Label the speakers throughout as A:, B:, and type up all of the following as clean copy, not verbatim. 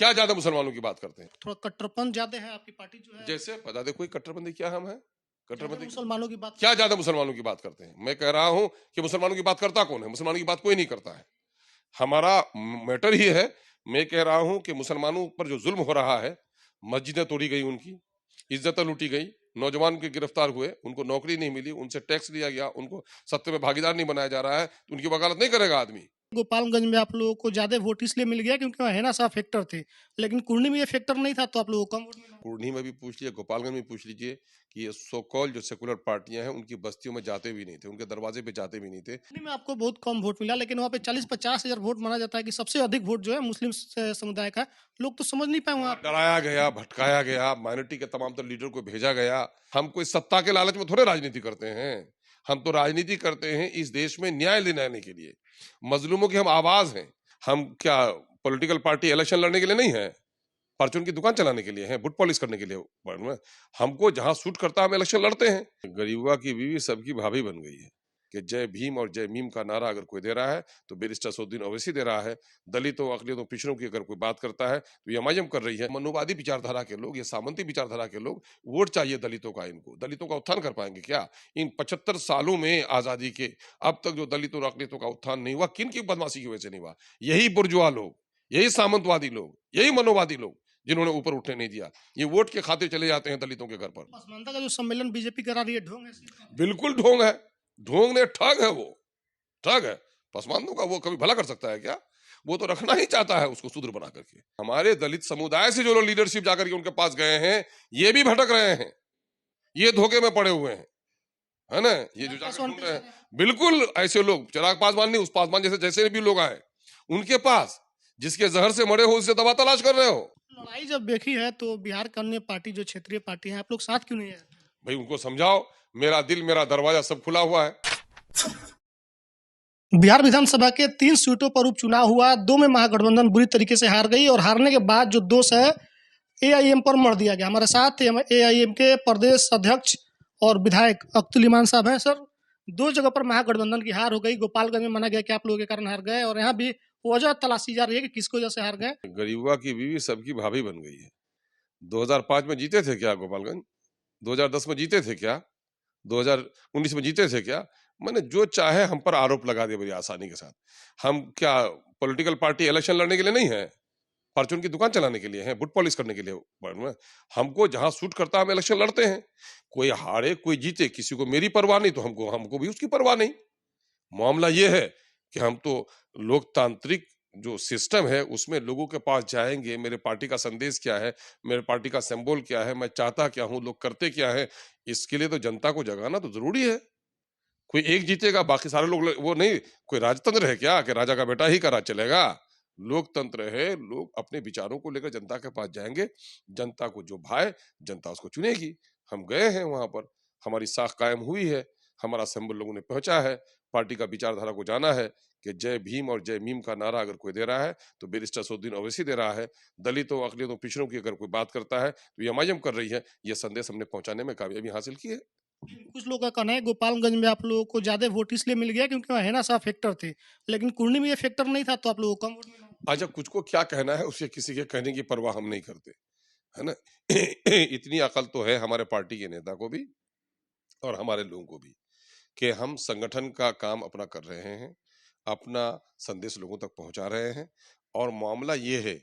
A: क्या ज्यादा मुसलमानों की बात करते हैं?
B: थोड़ा कट्टरपन ज्यादा है आपकी पार्टी जो है।
A: जैसे बता दे कोई कट्टरपंथी क्या हम है?
B: ज्यादा
A: कट्टरपंथी
B: मुसलमानों की बात
A: क्या ज्यादा मुसलमानों की बात करते हैं? मैं कह रहा हूं कि मुसलमानों की बात करता कौन है? मुसलमानों की बात कोई नहीं करता है। हमारा मैटर ही है। मैं कह रहा हूं कि मुसलमानों पर जो जुल्म हो रहा है, मस्जिदें तोड़ी गई, उनकी इज्जतें लूटी गई, नौजवान के गिरफ्तार हुए, उनको नौकरी नहीं मिली, उनसे टैक्स लिया गया, उनको सत्य में भागीदार नहीं बनाया जा रहा है, तो उनकी वकालत नहीं करेगा आदमी।
B: गोपालगंज में आप लोगों को ज्यादा वोट इसलिए मिल गया क्योंकि वहाँ हैना साहब फैक्टर थे, लेकिन कुर्नी में ये फैक्टर नहीं था तो आप लोगों को कम वोट मिला।
A: कुर्नी में भी पूछ लीजिए, गोपालगंज में पूछ लीजिए कि ये सो कॉल जो सेकुलर पार्टियां हैं, उनकी बस्तियों में जाते भी नहीं थे, उनके दरवाजे पे जाते भी नहीं थे।
B: कुर्नी में आपको बहुत कम वोट मिला, लेकिन वहाँ पे 40-50 हजार वोट माना जाता है कि सबसे अधिक वोट जो है मुस्लिम समुदाय का। लोग तो समझ नहीं पाए वहाँ पे।
A: डराया गया, भटकाया गया, माइनॉरिटी के तमाम तर लीडर को भेजा गया। हम कोई सत्ता के लालच में थोड़े राजनीति करते हैं। हम तो राजनीति करते हैं इस देश में न्याय लेने के लिए। मजलूमों की हम आवाज हैं। हम क्या पॉलिटिकल पार्टी इलेक्शन लड़ने के लिए नहीं है, परचून की दुकान चलाने के लिए है, बुट पॉलिश करने के लिए। हमको जहां सूट करता है हम इलेक्शन लड़ते हैं। गरीबा की बीवी सबकी भाभी बन गई है कि जय भीम और जय मीम का नारा अगर कोई दे रहा है तो बैरिस्टर असदुद्दीन ओवैसी दे रहा है। दलितों, अकलियतों, पिछड़ों की अगर कोई बात करता है तो ये एमआईएम कर रही है। मनुवादी विचारधारा के लोग, ये सामंती विचारधारा के लोग, वोट चाहिए दलितों का। इनको दलितों का उत्थान कर पाएंगे क्या? इन 75 सालों में आजादी के अब तक जो दलितों और अकलियतों का उत्थान नहीं हुआ, किन की बदमाशी की वजह से नहीं हुआ? यही बुर्जुआ लोग, यही सामंतवादी लोग, यही मनोवादी लोग जिन्होंने ऊपर उठने नहीं दिया। ये वोट के खातिर चले जाते हैं दलितों के घर पर।
B: पसमानदा का जो सम्मेलन बीजेपी करा रही है, ढोंग है सिर्फ।
A: बिल्कुल ढोंग है। ढोंग ने ठग है, वो ठग है। पसमानदों का वो कभी भला कर सकता है क्या? वो तो रखना ही चाहता है उसको शूद्र बना करके। हमारे दलित समुदाय से जो लोग लीडरशिप जाकर के उनके पास गए हैं, ये भी भटक रहे हैं, ये धोखे में पड़े हुए हैं, है ना? ये जो जाकर ढूंढ रहे हैं, बिल्कुल ऐसे लोग, चिराग पासवान नहीं, उस पासवान जैसे जैसे भी लोग आए उनके पास, जिसके जहर से मरे हो उससे दवा तलाश कर रहे हो।
B: लड़ाई जब देखी है तो बिहार के अन्य पार्टी जो क्षेत्रीय पार्टी है, आप लोग साथ क्यों नहीं है?
A: भाई उनको समझाओ, मेरा दिल मेरा दरवाजा सब खुला हुआ है।
B: बिहार विधानसभा के 3 सीटों पर उपचुनाव हुआ। 2 में महागठबंधन बुरी तरीके से हार गई और हारने के बाद जो दोष है एआईएम पर मढ़ दिया गया। हमारे साथ एआईएम के प्रदेश अध्यक्ष और विधायक अब्दुल इमान साहब हैं। सर, 2 जगह पर महागठबंधन की हार हो गई। गोपालगंज में माना गया कि आप लोगों के कारण हार गए, और यहाँ भी वजह तलाशी जा रही है कि किसको वजह से हार गए।
A: गरीबा की बीवी सबकी भाभी बन गई है। 2005 में जीते थे क्या गोपालगंज? 2010 में जीते थे क्या? 2019 में जीते थे क्या? मैंने जो चाहे हम पर आरोप लगा दिया बड़ी आसानी के साथ। हम क्या पॉलिटिकल पार्टी इलेक्शन लड़ने के लिए नहीं है, परचून की दुकान चलाने के लिए है, बुट पॉलिश करने के लिए। हमको जहां सूट करता है हम इलेक्शन लड़ते हैं। कोई हारे कोई जीते, किसी को मेरी परवाह नहीं तो हमको हमको भी उसकी परवाह नहीं। मामला ये है कि हम तो लोकतांत्रिक जो सिस्टम है उसमें लोगों के पास जाएंगे, मेरे पार्टी का संदेश क्या है, मेरे पार्टी का सिंबल क्या है, मैं चाहता क्या हूं, लोग करते क्या है, इसके लिए तो जनता को जगाना तो जरूरी है। कोई एक जीतेगा बाकी सारे लोग वो नहीं। कोई राजतंत्र है क्या कि राजा का बेटा ही का राज चलेगा? लोकतंत्र है, लोग अपने विचारों को लेकर जनता के पास जाएंगे, जनता को जो भाए जनता उसको चुनेगी। हम गए हैं वहां पर, हमारी साख कायम हुई है, हमारा सिंबल लोगों ने पहुंचा है, पार्टी का विचारधारा को जाना है कि जय भीम और जय मीम का नारा अगर कोई दे रहा है तो बैरिस्टर असदुद्दीन ओवैसी दे रहा है। दलितों, अकलियतों, पिछड़ों की अगर कोई बात करता है तो ये एमआईएम कर रही है। ये संदेश हमने पहुंचाने में कामयाबी हासिल की है।
B: कुछ लोगों का कहना है गोपालगंज में आप लोगों को ज्यादा वोट इसलिए मिल गया क्योंकि वहाँ हैना साहब फैक्टर थे, लेकिन कुर्नी में ये फैक्टर नहीं था तो आप लोगों को कम वोट मिला।
A: अच्छा, कुछ को क्या कहना है उसके किसी के कहने की परवाह हम नहीं करते, है ना? इतनी अकल तो है हमारे पार्टी के नेता को भी और हमारे लोगों को भी कि हम संगठन का काम अपना कर रहे हैं, अपना संदेश लोगों तक पहुंचा रहे हैं। और मामला ये है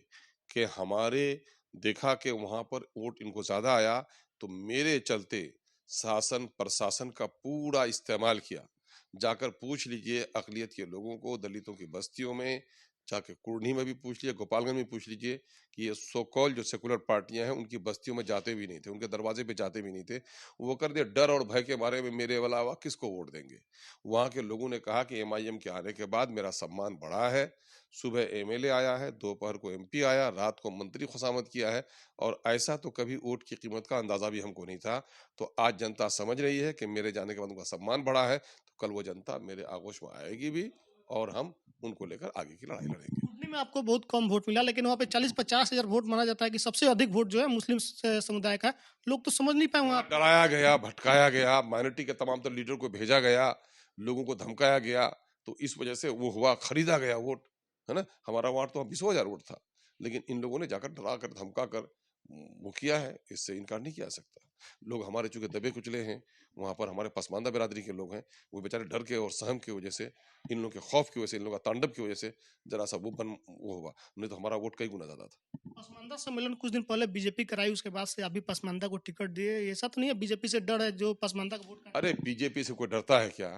A: कि हमारे देखा कि वहां पर वोट इनको ज्यादा आया तो मेरे चलते शासन प्रशासन का पूरा इस्तेमाल किया। जाकर पूछ लीजिए अकलियत के लोगों को, दलितों की बस्तियों में जाके, कुर्नी में भी पूछ लीजिए, गोपालगंज में पूछ लीजिए कि ये सो कॉल जो सेकुलर पार्टियां हैं उनकी बस्तियों में जाते भी नहीं थे, उनके दरवाजे पे जाते भी नहीं थे। वो कर दिया डर और भय के बारे में, मेरे अलावा किसको वोट देंगे। वहां के लोगों ने कहा कि एमआईएम के आने के बाद मेरा सम्मान बढ़ा है। सुबह एमएलए आया है, दोपहर को एमपी आया, रात को मंत्री खुशामद किया है। और ऐसा तो कभी वोट की कीमत का अंदाजा भी हमको नहीं था। तो आज जनता समझ रही है कि मेरे जाने के बाद उनका सम्मान बढ़ा है, तो कल वो जनता मेरे आगोश में आएगी भी और हम उनको लेकर आगे की लड़ाई लड़ेंगे।
B: कुर्नी में आपको बहुत कम वोट मिला, लेकिन वहाँ पे 40-50 हजार वोट माना जाता है कि सबसे अधिक वोट जो है मुस्लिम समुदाय का। लोग तो समझ नहीं पाए वहाँ पे।
A: डराया गया, भटकाया गया, माइनॉरिटी के तमाम तर लीडर को भेजा गया, लोगों को धमकाया गया, तो इस वजह से वो हुआ, खरीदा गया वोट, है ना? हमारा वार्ड तो 20,000 वोट था, लेकिन इन लोगों ने जाकर डरा कर धमका कर वो किया है, इससे इनकार नहीं किया जा सकता। लोग हमारे चूंकि दबे कुचले हैं, वहां पर हमारे पसमानदा बिरादरी के लोग हैं, वो बेचारे डर के और सहम की वजह से, इन लोगों के खौफ की वजह से, इन लोगों का तांडव की वजह से जरा सा वो हुआ, नहीं तो हमारा वोट कई गुना ज्यादा था।
B: पसमानदा सम्मेलन कुछ दिन पहले बीजेपी कराई, उसके बाद से अभी पसमानदा को टिकट दिए, ऐसा तो नहीं है बीजेपी से डर है जो पसमानदा का वोट काटे?
A: अरे बीजेपी से कोई डरता है क्या,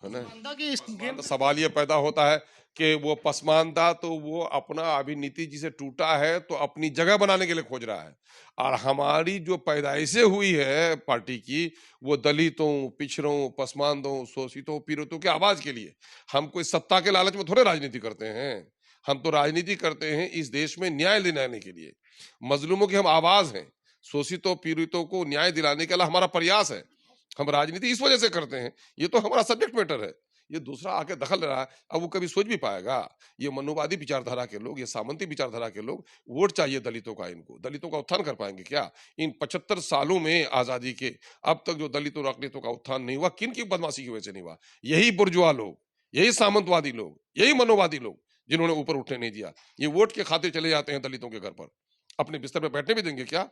A: है ना।
B: पसमानदा की इस गेम
A: पसमानदा सवाल ये पैदा होता है कि वो पसमानदा तो वो अपना अभी नीति जी से टूटा है तो अपनी जगह बनाने के लिए खोज रहा है, और हमारी जो पैदाइशें हुई है पार्टी की, वो दलितों, पिछड़ों, पसमानदों, शोषितों, पीड़ितों की आवाज के लिए। हम कोई सत्ता के लालच में थोड़े राजनीति करते हैं, हम तो राजनीति करते हैं इस देश में न्याय दिलाने के लिए। मजलूमों की हम आवाज हैं, शोषितों पीड़ितों को न्याय दिलाने के लिए हमारा प्रयास है। हम राजनीति इस वजह से करते हैं, ये तो हमारा सब्जेक्ट मैटर है। ये दूसरा आके दखल ले रहा है, अब वो कभी सोच भी पाएगा? ये मनुवादी विचारधारा के लोग, ये सामंती विचारधारा के लोग, वोट चाहिए दलितों का, इनको दलितों का उत्थान कर पाएंगे क्या? इन 75 सालों में आजादी के अब तक जो दलितों और अकलितों का उत्थान नहीं हुआ, किन की बदमाशी की वजह से नहीं हुआ? यही बुर्जुआ लोग, यही सामंतवादी लोग, यही मनोवादी लोग, जिन्होंने ऊपर उठने नहीं दिया। ये वोट के खातिर चले जाते हैं दलितों के घर पर, अपने बिस्तर पर बैठने भी देंगे क्या?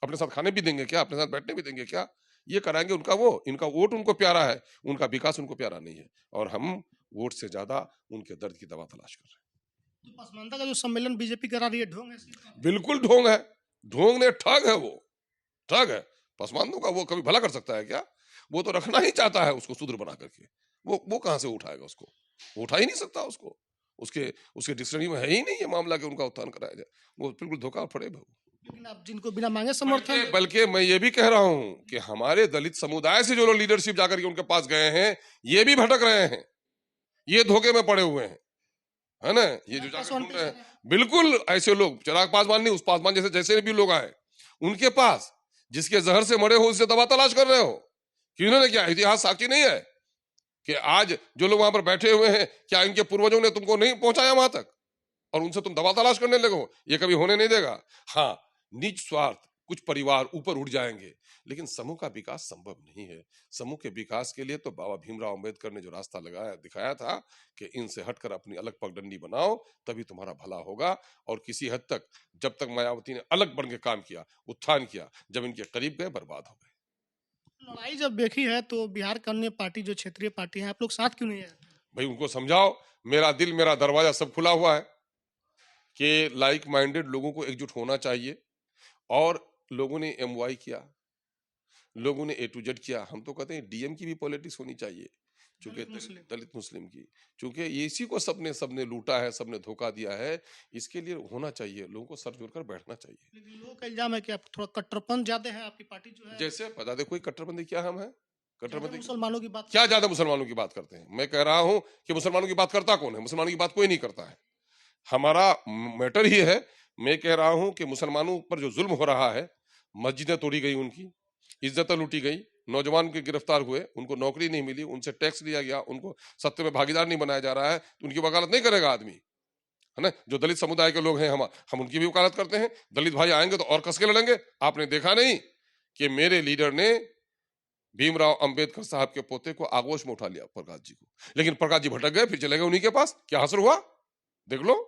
A: अपने साथ खाने भी देंगे क्या? अपने साथ बैठने भी देंगे क्या? ये कराएंगे उनका वो, इनका वोट उनको प्यारा है, उनका विकास उनको प्यारा नहीं है, और हम वोट से ज्यादा उनके दर्द की दवा तलाश कर रहे हैं।
B: तो पसमानदा का जो सम्मेलन बीजेपी करा रही है, ढोंग है सिर्फ?
A: बिल्कुल ढोंग है, ढोंग ने ठग है, वो ठग है। पसमानदों का वो कभी भला कर सकता है क्या? वो तो रखना ही चाहता है उसको शूद्र बना करके, वो कहां से उठाएगा उसको? वो उठा ही नहीं सकता उसको, उसके उसके डिक्शनरी में है ही नहीं ये मामला कि उनका उत्थान कराया जाए। वो बिल्कुल धोखा फड़े भाऊ।
B: लेकिन आप जिनको बिना मांगे समर्थन,
A: बल्कि मैं ये भी कह रहा हूं कि हमारे दलित समुदाय से जो लोग लीडरशिप जाकर के उनके पास गए हैं, ये भी भटक रहे हैं, ये धोखे में पड़े हुए हैं, है ना। ये जो जाकर ढूंढ रहे हैं, बिल्कुल ऐसे लोग, चिराग पासवान नहीं, उस पासवान जैसे जैसे भी लोग आए उनके पास, जिसके जहर से मरे हो उससे दवा तलाश कर रहे हो कि इन्होंने क्या इतिहास साक्षी नहीं है कि आज जो लोग वहां पर बैठे हुए हैं, क्या इनके पूर्वजों ने तुमको नहीं पहुंचाया वहां तक, और उनसे तुम दवा तलाश करने लगो? ये कभी होने नहीं देगा। हाँ, निज स्वार्थ कुछ परिवार ऊपर उठ जाएंगे, लेकिन समूह का विकास संभव नहीं है। समूह के विकास के लिए तो बाबा भीमराव अंबेडकर ने जो रास्ता लगाया दिखाया था कि इनसे हटकर अपनी अलग पगडंडी बनाओ, तभी तुम्हारा भला होगा। और किसी हद तक जब तक मायावती ने अलग बन के काम किया, उत्थान किया, जब इनके करीब गए बर्बाद हो गए।
B: लड़ाई जब देखी है तो बिहार की अन्य पार्टी जो क्षेत्रीय पार्टी है, आप लोग साथ क्यों नहीं है?
A: भाई उनको समझाओ, मेरा दिल मेरा दरवाजा सब खुला हुआ है कि लाइक माइंडेड लोगों को एकजुट होना चाहिए। और लोगों ने एमवाई किया, लोगों ने ए टू जेड किया। हम तो कहते हैं डीएम की भी पॉलिटिक्स होनी चाहिए, चूंकि दलित मुस्लिम की, चूंकि ये इसी को सबने लूटा है, सबने धोखा दिया है। इसके लिए होना चाहिए, लोगों को सर जोड़कर बैठना चाहिए।
B: लेकिन लोगों का इल्जाम है कि आप थोड़ा कट्टरपन ज्यादा है, आपकी पार्टी जो है
A: जैसे बता दे कोई कट्टरबंदी, क्या हम है कट्टरबंदी?
B: मुसलमानों की बात,
A: क्या ज्यादा मुसलमानों की बात करते हैं? मैं कह रहा हूं कि मुसलमानों की बात करता कौन है? मुसलमानों की बात कोई नहीं करता है। हमारा मैटर ही है, मैं कह रहा हूं कि मुसलमानों पर जो जुल्म हो रहा है, मस्जिदें तोड़ी गई, उनकी इज्जतें लूटी गई, नौजवान के गिरफ्तार हुए, उनको नौकरी नहीं मिली, उनसे टैक्स लिया गया, उनको सत्य में भागीदार नहीं बनाया जा रहा है, तो उनकी वकालत नहीं करेगा आदमी, है ना। जो दलित समुदाय के लोग हैं, हम उनकी भी वकालत करते हैं। दलित भाई आएंगे तो और कस के लड़ेंगे। आपने देखा नहीं कि मेरे लीडर ने भीमराव अंबेडकर साहब के पोते को आगोश में उठा लिया, प्रकाश जी को, लेकिन प्रकाश जी भटक गए, फिर चले गए उन्हीं के पास। क्या हासिल हुआ? देख लो।